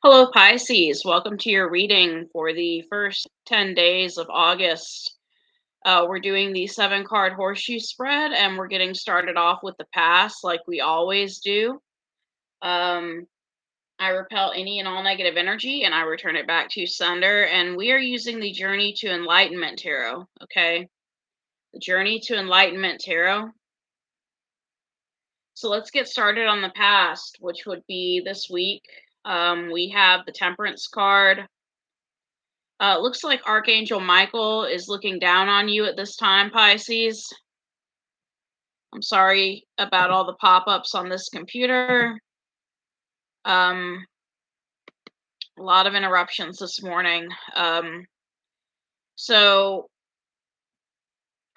Hello, Pisces. Welcome to your reading for the first 10 days of August. We're doing the 7 card horseshoe spread, and we're getting started off with the past like we always do. Um, I repel any and all negative energy and I return it back to sender. And we are using the Journey to Enlightenment Tarot. Okay. The Journey to Enlightenment Tarot. So let's get started on the past, which would be this week. We have the Temperance card. Looks like Archangel Michael is looking down on you at this time, Pisces. I'm sorry about all the pop-ups on this computer. A lot of interruptions this morning. So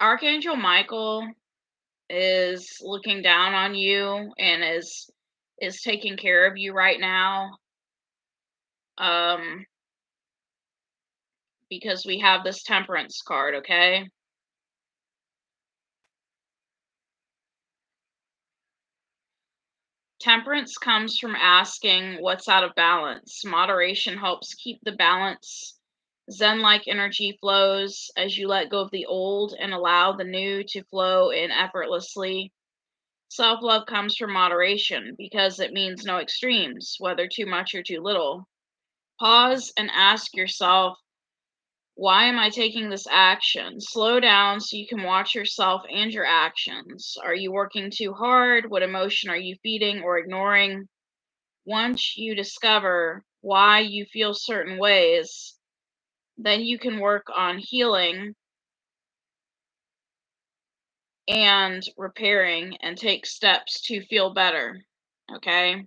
Archangel Michael is looking down on you and is taking care of you right now. Because we have this Temperance card, okay? Temperance comes from asking what's out of balance. Moderation helps keep the balance. Zen-like energy flows as you let go of the old and allow the new to flow in effortlessly. Self-love comes from moderation because it means no extremes, whether too much or too little. Pause and ask yourself, why am I taking this action? Slow down so you can watch yourself and your actions. Are you working too hard? What emotion are you feeding or ignoring? Once you discover why you feel certain ways, then you can work on healing and repairing and take steps to feel better. Okay.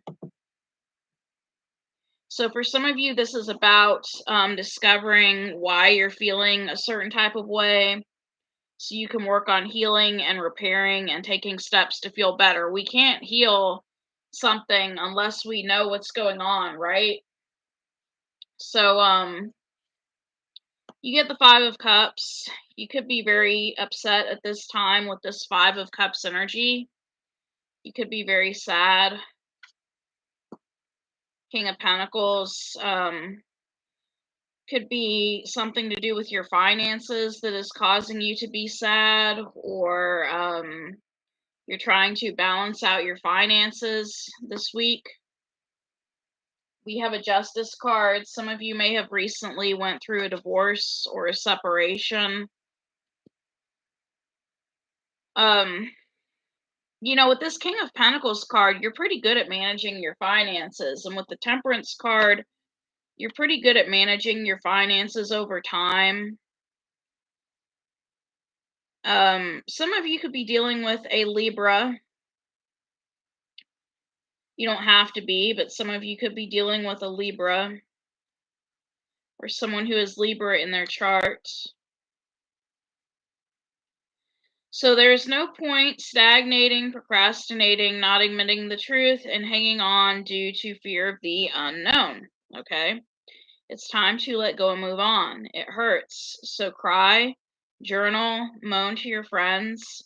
So for some of you, this is about discovering why you're feeling a certain type of way so you can work on healing and repairing and taking steps to feel better. We can't heal something unless we know what's going on, right? So you get the 5 of Cups. You could be very upset at this time with this 5 of Cups energy. You could be very sad. King of Pentacles could be something to do with your finances that is causing you to be sad, or you're trying to balance out your finances this week. We have a Justice card. Some of you may have recently went through a divorce or a separation. With this King of Pentacles card, you're pretty good at managing your finances. And with the Temperance card, you're pretty good at managing your finances over time. Some of you could be dealing with a Libra. You don't have to be, but some of you could be dealing with a Libra or someone who is Libra in their chart. So there's no point stagnating, procrastinating, not admitting the truth, and hanging on due to fear of the unknown. Okay? It's time to let go and move on. It hurts. So cry, journal, moan to your friends,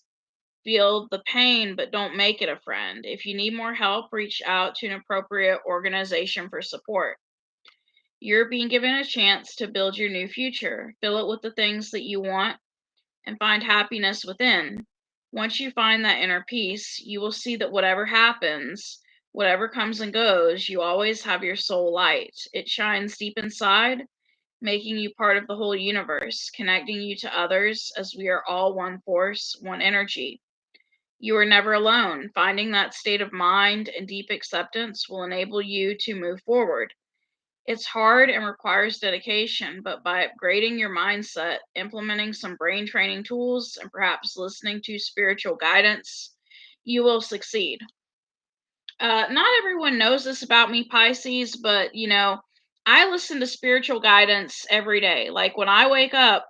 feel the pain, but don't make it a friend. If you need more help, reach out to an appropriate organization for support. You're being given a chance to build your new future. Fill it with the things that you want and find happiness within. Once you find that inner peace, you will see that whatever happens, whatever comes and goes, you always have your soul light. It shines deep inside, making you part of the whole universe, connecting you to others as we are all one force, one energy. You are never alone. Finding that state of mind and deep acceptance will enable you to move forward. It's hard and requires dedication, but by upgrading your mindset, implementing some brain training tools, and perhaps listening to spiritual guidance, you will succeed. Not everyone knows this about me, Pisces, but I listen to spiritual guidance every day. Like when I wake up,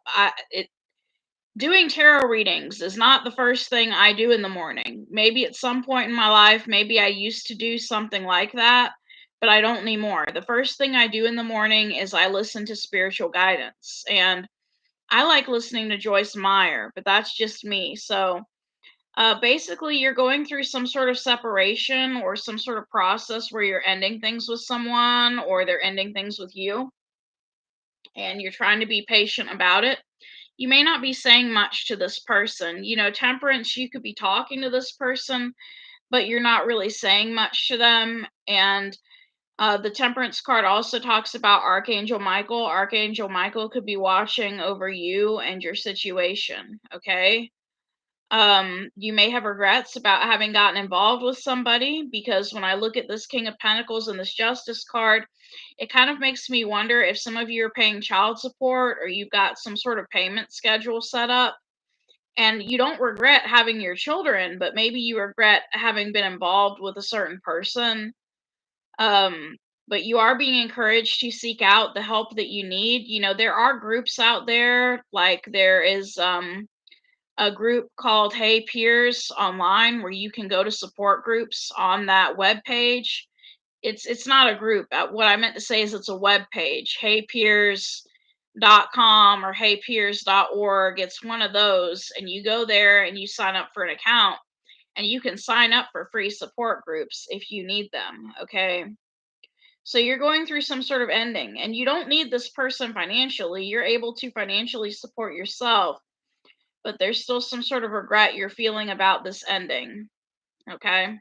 doing tarot readings is not the first thing I do in the morning. Maybe at some point in my life, maybe I used to do something like that, but I don't anymore. The first thing I do in the morning is I listen to spiritual guidance. And I like listening to Joyce Meyer, but that's just me. So Basically, you're going through some sort of separation or some sort of process where you're ending things with someone or they're ending things with you, and you're trying to be patient about it. You may not be saying much to this person. Temperance, you could be talking to this person, but you're not really saying much to them. And the Temperance card also talks about Archangel Michael. Archangel Michael could be watching over you and your situation, okay? You may have regrets about having gotten involved with somebody, because when I look at this King of Pentacles and this Justice card, it kind of makes me wonder if some of you are paying child support or you've got some sort of payment schedule set up, and you don't regret having your children, but maybe you regret having been involved with a certain person. Um, but you are being encouraged to seek out the help that you need. There are groups out there, like there is a group called Hey Peers online, where you can go to support groups on that web page. It's not a group. What I meant to say is it's a web page. HeyPeers.com or HeyPeers.org. It's one of those, and you go there and you sign up for an account, and you can sign up for free support groups if you need them. Okay. So you're going through some sort of ending, and you don't need this person financially. You're able to financially support yourself, but there's still some sort of regret you're feeling about this ending. Okay.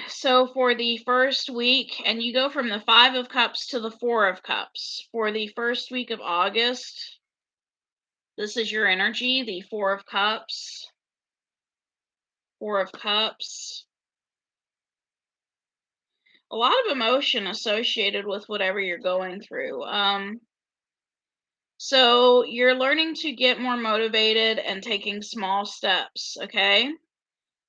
So for the first week, and you go from the Five of Cups to the Four of Cups. For the first week of August, this is your energy, the Four of Cups. Four of Cups. A lot of emotion associated with whatever you're going through. So you're learning to get more motivated and taking small steps, okay?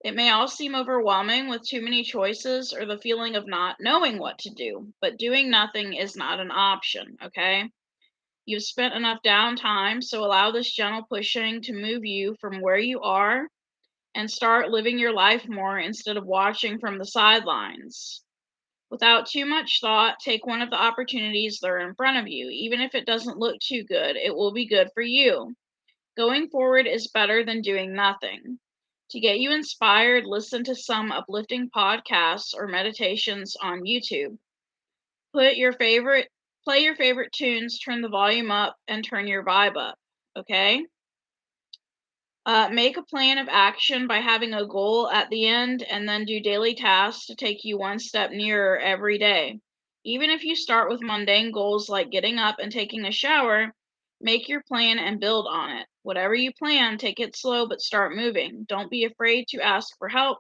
It may all seem overwhelming with too many choices or the feeling of not knowing what to do, but doing nothing is not an option, okay? You've spent enough downtime, so allow this gentle pushing to move you from where you are and start living your life more instead of watching from the sidelines. Without too much thought, take one of the opportunities that are in front of you. Even if it doesn't look too good, it will be good for you. Going forward is better than doing nothing. To get you inspired, listen to some uplifting podcasts or meditations on YouTube. Put your favorite Play your favorite tunes, turn the volume up, and turn your vibe up. Okay? Make a plan of action by having a goal at the end, and then do daily tasks to take you one step nearer every day. Even if you start with mundane goals like getting up and taking a shower, make your plan and build on it. Whatever you plan, take it slow but start moving. Don't be afraid to ask for help.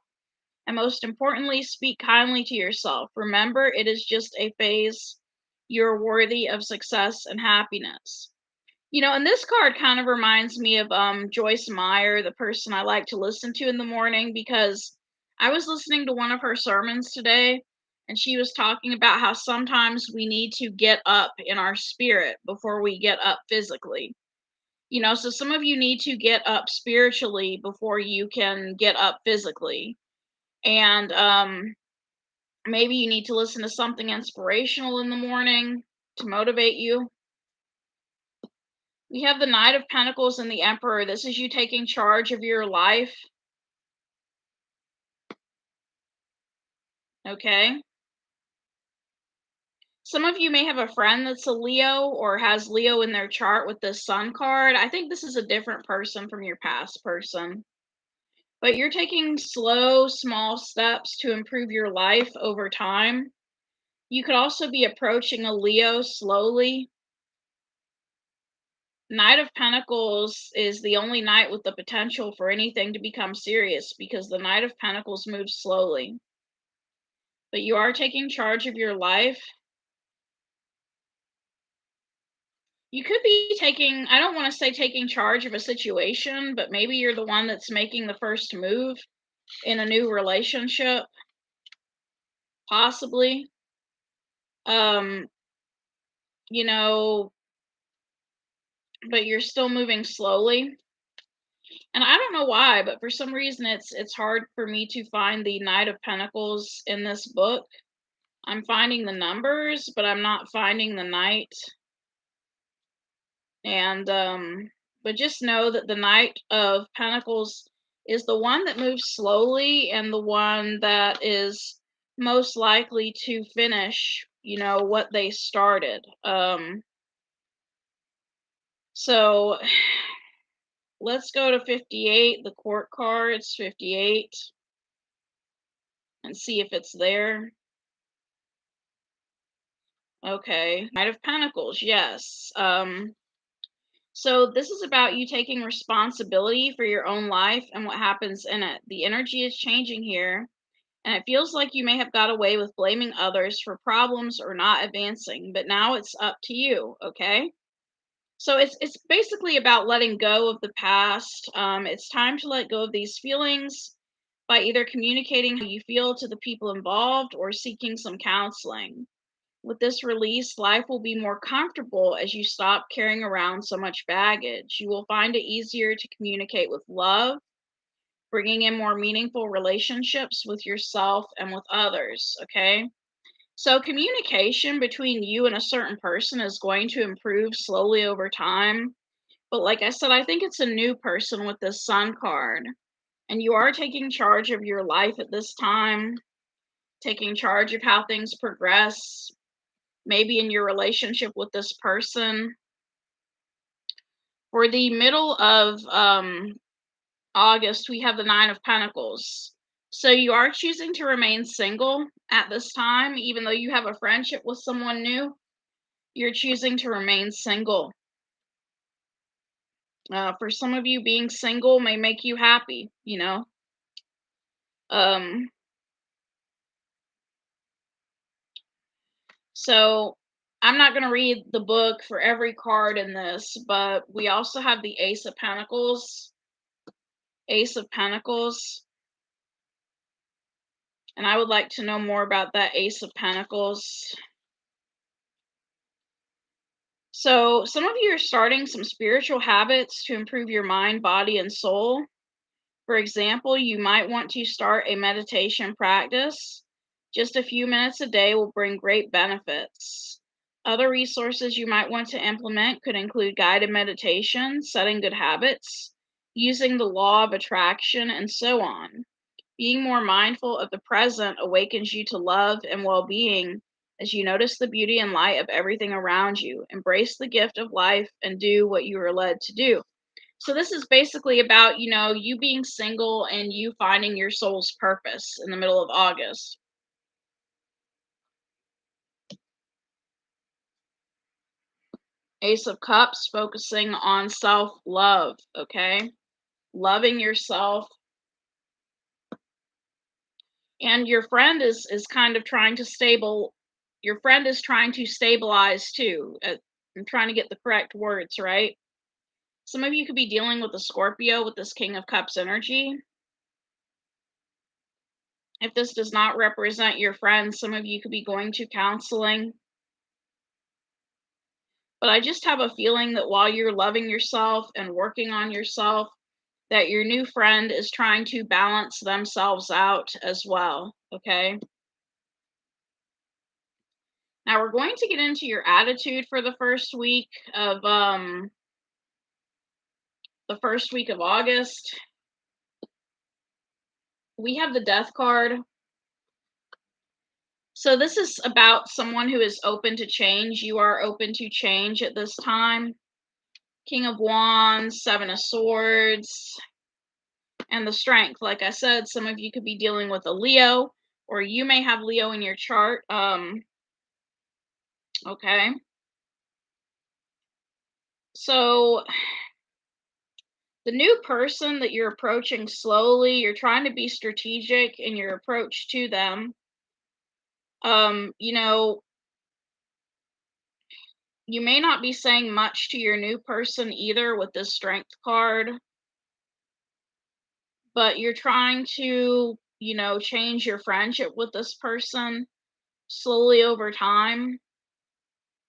And most importantly, speak kindly to yourself. Remember, it is just a phase. You're worthy of success and happiness. And this card kind of reminds me of Joyce Meyer, the person I like to listen to in the morning, because I was listening to one of her sermons today, and she was talking about how sometimes we need to get up in our spirit before we get up physically. So some of you need to get up spiritually before you can get up physically. And maybe you need to listen to something inspirational in the morning to motivate you. We have the Knight of Pentacles and the Emperor. This is you taking charge of your life. Okay. Some of you may have a friend that's a Leo or has Leo in their chart with this Sun card. I think this is a different person from your past person. But you're taking slow, small steps to improve your life over time. You could also be approaching a Leo slowly. Knight of Pentacles is the only knight with the potential for anything to become serious, because the Knight of Pentacles moves slowly. But you are taking charge of your life. You could be taking, I don't want to say taking charge of a situation, but maybe you're the one that's making the first move in a new relationship. Possibly. Um, you know, but you're still moving slowly. And I don't know why, but for some reason it's hard for me to find the Knight of Pentacles in this book. I'm finding the numbers, but I'm not finding the knight. And But just know that the Knight of Pentacles is the one that moves slowly and the one that is most likely to finish, what they started. So let's go to 58, the court cards, 58, and see if it's there. Okay, Knight of Pentacles, yes. So this is about you taking responsibility for your own life and what happens in it. The energy is changing here, and it feels like you may have got away with blaming others for problems or not advancing, but now it's up to you, okay? So it's basically about letting go of the past. It's time to let go of these feelings by either communicating how you feel to the people involved or seeking some counseling. With this release, life will be more comfortable as you stop carrying around so much baggage. You will find it easier to communicate with love, bringing in more meaningful relationships with yourself and with others. Okay. So, communication between you and a certain person is going to improve slowly over time. But, like I said, I think it's a new person with this Sun card. And you are taking charge of your life at this time, taking charge of how things progress, maybe in your relationship with this person. For the middle of August, we have the Nine of Pentacles. So you are choosing to remain single at this time, even though you have a friendship with someone new. You're choosing to remain single. For some of you, being single may make you happy. Um, so I'm not going to read the book for every card in this, but we also have the Ace of Pentacles. Ace of Pentacles. And I would like to know more about that Ace of Pentacles. So, some of you are starting some spiritual habits to improve your mind, body, and soul. For example, you might want to start a meditation practice. Just a few minutes a day will bring great benefits. Other resources you might want to implement could include guided meditation, setting good habits, using the law of attraction, and so on. Being more mindful of the present awakens you to love and well being as you notice the beauty and light of everything around you. Embrace the gift of life and do what you are led to do. So, this is basically about, you being single and you finding your soul's purpose in the middle of August. Ace of Cups, focusing on self love, okay? Loving yourself. And your friend is kind of trying to your friend is trying to stabilize too. I'm trying to get the correct words, right? Some of you could be dealing with a Scorpio with this King of Cups energy. If this does not represent your friend, some of you could be going to counseling. But I just have a feeling that while you're loving yourself and working on yourself, that your new friend is trying to balance themselves out as well, okay? Now we're going to get into your attitude for the first week of August. We have the Death card. So this is about someone who is open to change. You are open to change at this time. King of Wands, Seven of Swords, and the Strength. Like I said, some of you could be dealing with a Leo, or you may have Leo in your chart. Okay. So the new person that you're approaching slowly, you're trying to be strategic in your approach to them. You know, you may not be saying much to your new person either with this Strength card, but you're trying to, change your friendship with this person slowly over time,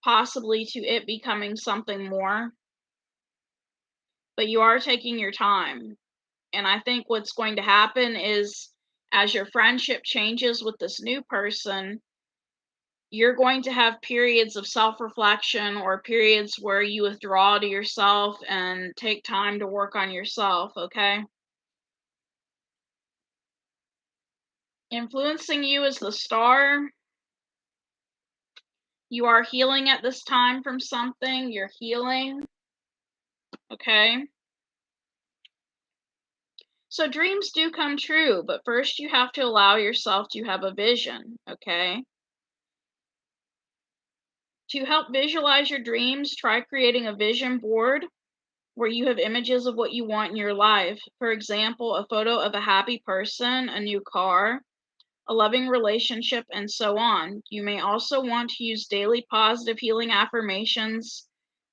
possibly to it becoming something more. But you are taking your time. And I think what's going to happen is as your friendship changes with this new person, You're going to have periods of self-reflection or periods where you withdraw to yourself and take time to work on yourself, okay? Influencing you is the star. You are healing at this time from something. You're healing, okay? So dreams do come true, but first you have to allow yourself to have a vision, okay? To help visualize your dreams, try creating a vision board where you have images of what you want in your life. For example, a photo of a happy person, a new car, a loving relationship, and so on. You may also want to use daily positive healing affirmations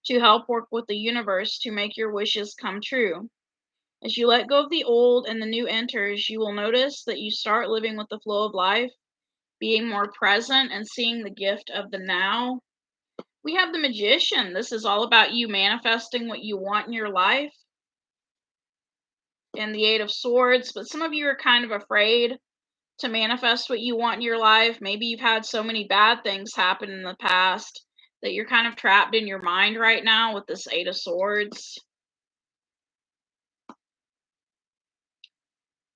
to help work with the universe to make your wishes come true. As you let go of the old and the new enters, you will notice that you start living with the flow of life, being more present, and seeing the gift of the now. We have the Magician. This is all about you manifesting what you want in your life, and the Eight of Swords. But some of you are kind of afraid to manifest what you want in your life. Maybe you've had so many bad things happen in the past that you're kind of trapped in your mind right now with this Eight of Swords.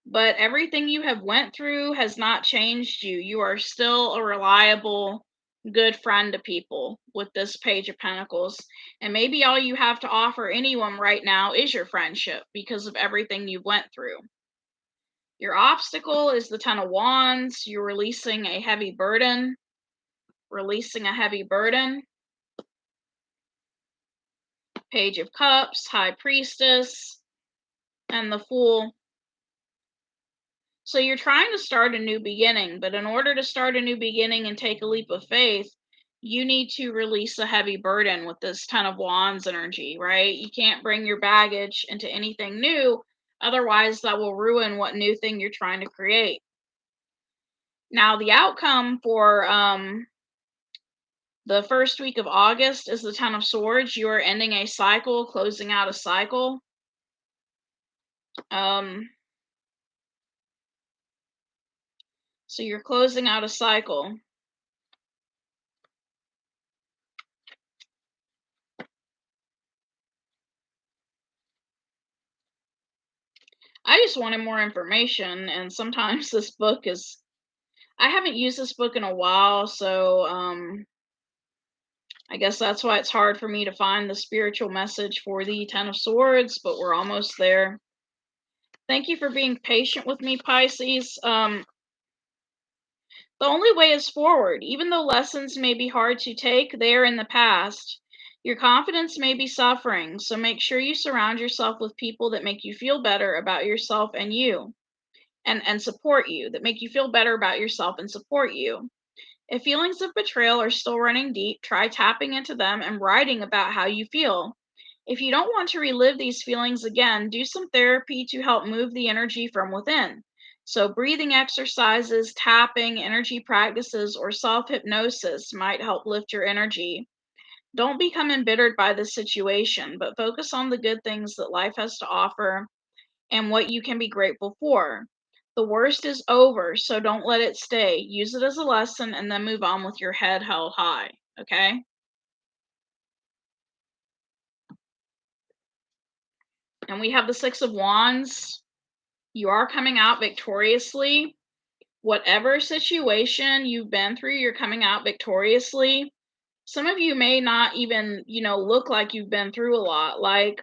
But everything you have went through has not changed you. You are still a reliable, good friend to people with this Page of Pentacles. And maybe all you have to offer anyone right now is your friendship because of everything you went through. Your obstacle is the Ten of Wands. You're releasing a heavy burden. Releasing a heavy burden. Page of Cups, High Priestess, and the Fool. So you're trying to start a new beginning, but in order to start a new beginning and take a leap of faith, you need to release a heavy burden with this Ten of Wands energy, right? You can't bring your baggage into anything new, otherwise that will ruin what new thing you're trying to create. Now, the outcome for the first week of August is the Ten of Swords. You are ending a cycle, closing out a cycle. So you're closing out a cycle. I just wanted more information, and sometimes this book is, I haven't used this book in a while, so I guess that's why it's hard for me to find the spiritual message for the Ten of Swords, but we're almost there. Thank you for being patient with me, Pisces. The only way is forward. Even though lessons may be hard to take, they are in the past. Your confidence may be suffering, so make sure you surround yourself with people that make you feel better about yourself and you, and support you, that make you feel better about yourself and support you. If feelings of betrayal are still running deep, try tapping into them and writing about how you feel. If you don't want to relive these feelings again, do some therapy to help move the energy from within. So, breathing exercises, tapping, energy practices, or self hypnosis might help lift your energy. Don't become embittered by the situation, but focus on the good things that life has to offer and what you can be grateful for. The worst is over, so don't let it stay. Use it as a lesson and then move on with your head held high. Okay? And we have the Six of Wands. You are coming out victoriously. Whatever situation you've been through, you're coming out victoriously. Some of you may not even, look like you've been through a lot. Like,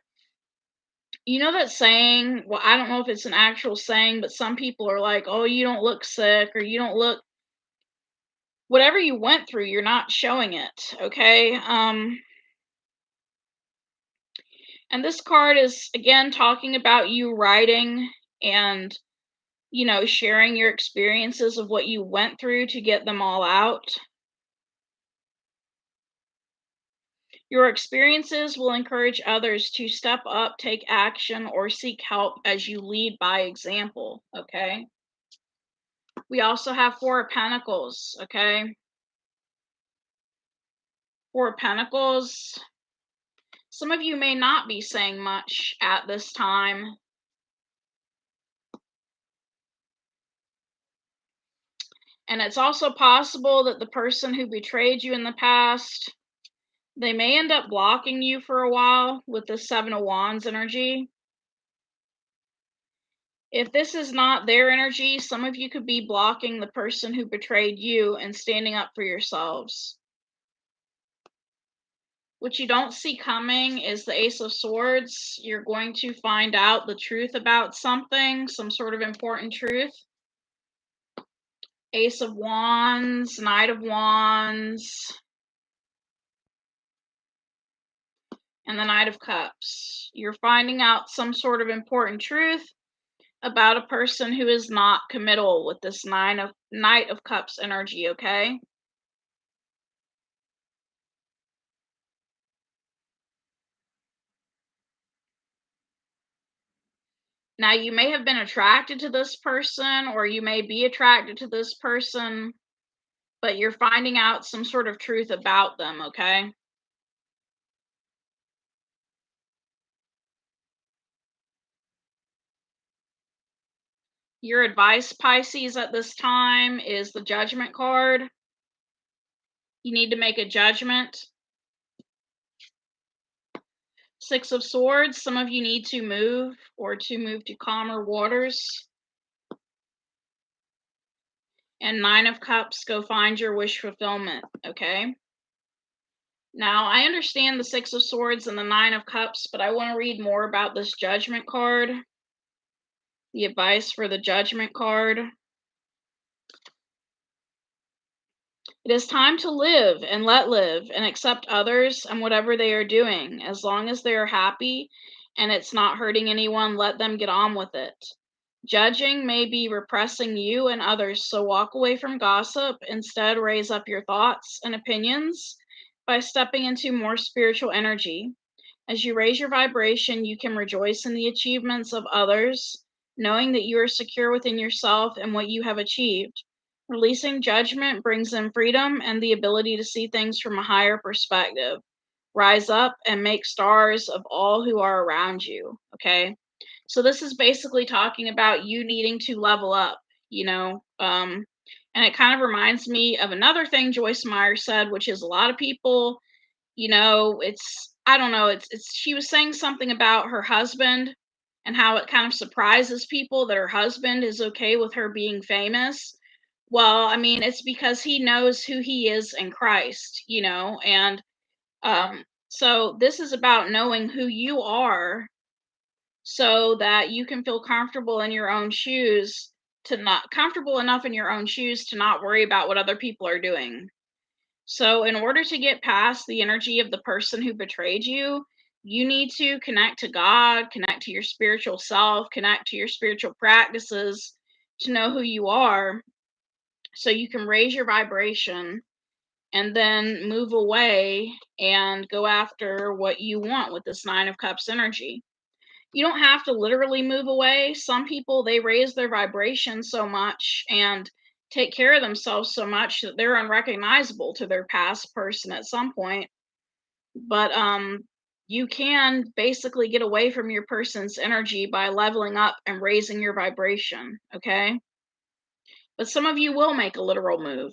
you know that saying? Well, I don't know if it's an actual saying, but some people are like, oh, you don't look sick, or you don't look, whatever you went through, you're not showing it, okay? And this card is again talking about you writing and, sharing your experiences of what you went through to get them all out. Your experiences will encourage others to step up, take action, or seek help as you lead by example, okay? We also have Four of Pentacles, okay? Four of Pentacles. Some of you may not be saying much at this time. And it's also possible that the person who betrayed you in the past, they may end up blocking you for a while with the 7 of Wands energy. If this is not their energy, some of you could be blocking the person who betrayed you and standing up for yourselves. What you don't see coming is the Ace of Swords. You're going to find out the truth about something, some sort of important truth. Ace of Wands, Knight of Wands, and the Knight of Cups. You're finding out some sort of important truth about a person who is not committal with this Knight of Cups energy, okay? Now, you may have been attracted to this person, or you may be attracted to this person, but you're finding out some sort of truth about them, okay? Your advice, Pisces, at this time is the Judgment card. You need to make a judgment. Six of Swords, some of you need to move or to move to calmer waters. And Nine of Cups, go find your wish fulfillment, okay? Now, I understand the Six of Swords and the Nine of Cups, but I want to read more about this Judgment card. The advice for the Judgment card. It is time to live and let live and accept others and whatever they are doing. As long as they are happy and it's not hurting anyone, let them get on with it. Judging may be repressing you and others, so walk away from gossip. Instead, raise up your thoughts and opinions by stepping into more spiritual energy. As you raise your vibration, you can rejoice in the achievements of others, knowing that you are secure within yourself and what you have achieved. Releasing judgment brings in freedom and the ability to see things from a higher perspective. Rise up and make stars of all who are around you. Okay. So this is basically talking about you needing to level up, you know. And it kind of reminds me of another thing Joyce Meyer said, which is a lot of people, you know, it's I don't know, it's she was saying something about her husband and how it kind of surprises people that her husband is okay with her being famous. Well, I mean, it's because he knows who he is in Christ, you know, and so this is about knowing who you are so that you can feel comfortable in your own shoes to not comfortable enough in your own shoes to not worry about what other people are doing. So, in order to get past the energy of the person who betrayed you, you need to connect to God, connect to your spiritual self, connect to your spiritual practices to know who you are so you can raise your vibration and then move away and go after what you want with this Nine of Cups energy. You don't have to literally move away. Some people, they raise their vibration so much and take care of themselves so much that they're unrecognizable to their past person at some point. But you can basically get away from your person's energy by leveling up and raising your vibration, okay? But some of you will make a literal move.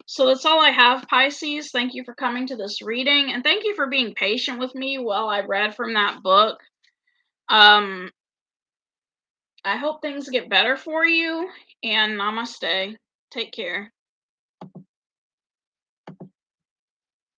So that's all I have, Pisces. Thank you for coming to this reading, and thank you for being patient with me while I read from that book. Um, I hope things get better for you, and namaste. Take care.